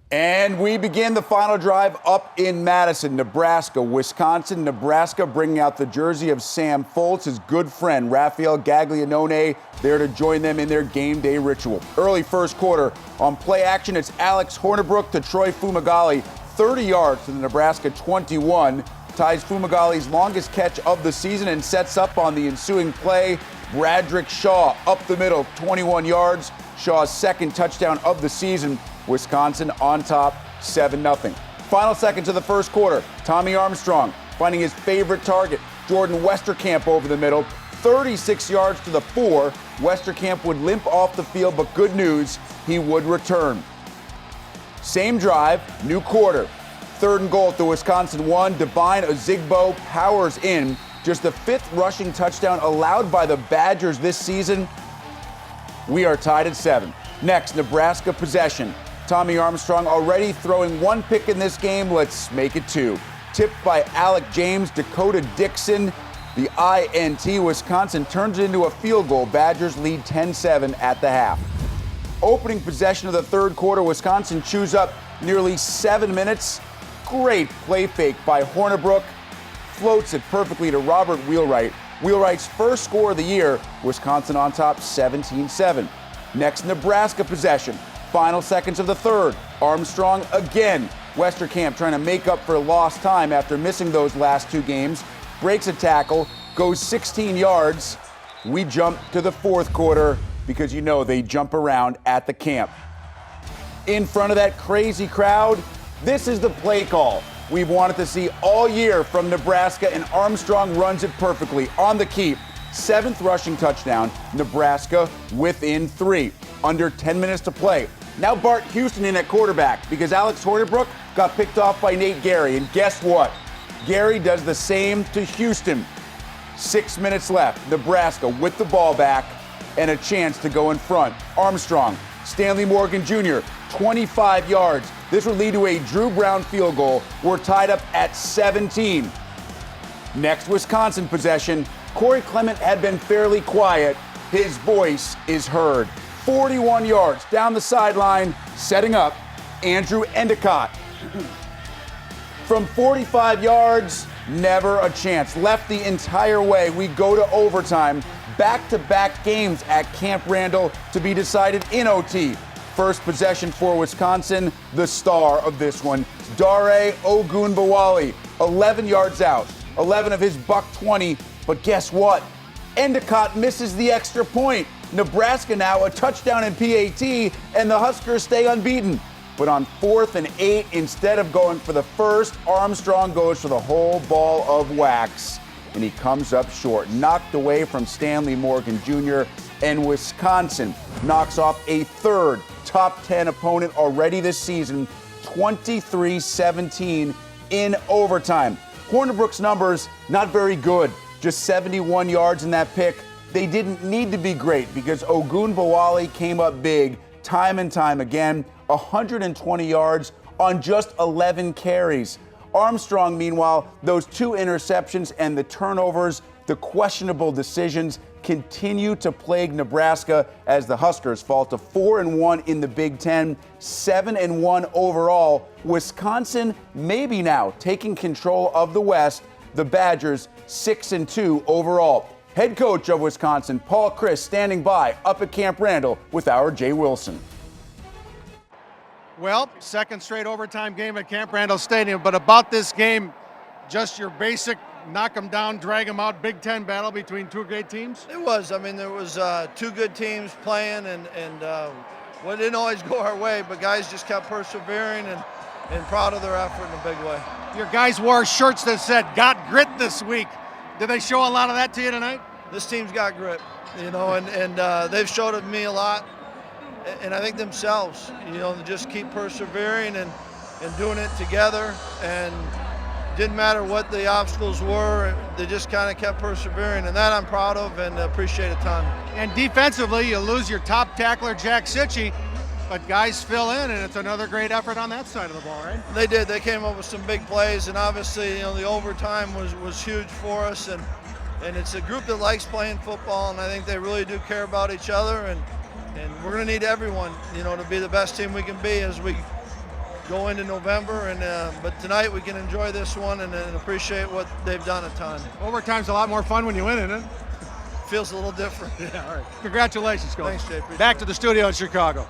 And we begin the final drive up in Madison, Nebraska, Wisconsin. Nebraska bringing out the jersey of Sam Foltz, his good friend, Raphael Gaglianone, there to join them in their game day ritual. Early first quarter on play action, it's Alex Hornibrook to Troy Fumagalli, 30 yards to the Nebraska 21. Ties Fumagali's longest catch of the season and sets up on the ensuing play. Bradrick Shaw up the middle, 21 yards. Shaw's second touchdown of the season. Wisconsin on top, 7-0. Final seconds of the first quarter. Tommy Armstrong finding his favorite target, Jordan Westerkamp over the middle, 36 yards to the 4. Westerkamp would limp off the field, but good news, he would return. Same drive, new quarter. 3rd and goal at the Wisconsin 1. Divine Ozigbo powers in. Just the 5th rushing touchdown allowed by the Badgers this season. We are tied at 7. Next, Nebraska possession. Tommy Armstrong already throwing 1 pick in this game. Let's make it 2. Tipped by Alec James, Dakota Dixon. The INT. Wisconsin turns it into a field goal. Badgers lead 10-7 at the half. Opening possession of the 3rd quarter, Wisconsin chews up nearly 7 minutes. Great play fake by Hornibrook. Floats it perfectly to Robert Wheelwright. Wheelwright's first score of the year. Wisconsin on top, 17-7. Next, Nebraska possession. Final seconds of the 3rd. Armstrong again. Westerkamp trying to make up for lost time after missing those last 2 games. Breaks a tackle, goes 16 yards. We jump to the 4th quarter because you know they jump around at the camp. In front of that crazy crowd, this is the play call we've wanted to see all year from Nebraska, and Armstrong runs it perfectly on the keep. 7th rushing touchdown, Nebraska within 3. Under 10 minutes to play. Now Bart Houston in at quarterback because Alex Hornibrook got picked off by Nate Gary. And guess what? Gary does the same to Houston. 6 minutes left. Nebraska with the ball back and a chance to go in front. Armstrong, Stanley Morgan Jr., 25 yards. This would lead to a Drew Brown field goal. We're tied up at 17. Next Wisconsin possession. Corey Clement had been fairly quiet. His voice is heard. 41 yards down the sideline, setting up Andrew Endicott. From 45 yards, never a chance. Left the entire way. We go to overtime. Back-to-back games at Camp Randall to be decided in OT. First possession for Wisconsin, the star of this one, Dare Ogunbowale, 11 yards out. 11 of his $120, but guess what? Endicott misses the extra point. Nebraska now a touchdown in PAT, and the Huskers stay unbeaten. But on 4th and 8, instead of going for the first, Armstrong goes for the whole ball of wax. And he comes up short, knocked away from Stanley Morgan Jr., and Wisconsin knocks off a 3rd top 10 opponent already this season, 23-17 in overtime. Hornibrook's numbers, not very good. Just 71 yards in that pick. They didn't need to be great because Ogunbowale came up big time and time again. 120 yards on just 11 carries. Armstrong, meanwhile, those 2 interceptions and the turnovers, the questionable decisions continue to plague Nebraska as the Huskers fall to 4-1 in the Big Ten, 7-1 overall. Wisconsin maybe now taking control of the West. The Badgers 6-2 overall. Head coach of Wisconsin, Paul Chryst, standing by up at Camp Randall with our Jay Wilson. Well, 2nd straight overtime game at Camp Randall Stadium, but about this game, just your basic knock them down, drag them out, Big Ten battle between 2 great teams? It was. I mean, there was 2 good teams playing, and well, it didn't always go our way, but guys just kept persevering and proud of their effort in a big way. Your guys wore shirts that said, "Got grit this week." Did they show a lot of that to you tonight? This team's got grit, you know, and they've showed it to me a lot, and I think themselves, you know, just keep persevering and doing it together, and didn't matter what the obstacles were, they just kind of kept persevering, and that I'm proud of and appreciate a ton. And defensively, you lose your top tackler, Jack Sitchie, but guys fill in, and it's another great effort on that side of the ball, right? They did. They came up with some big plays, and obviously, you know, the overtime was huge for us, and it's a group that likes playing football, and I think they really do care about each other, and we're going to need everyone, you know, to be the best team we can be as we go into November. And but tonight we can enjoy this one and appreciate what they've done a ton. Overtime's a lot more fun when you win, isn't it? Feels a little different. Yeah, all right. Congratulations, Coach. Thanks, Jay. Appreciate Back it. to the studio in Chicago.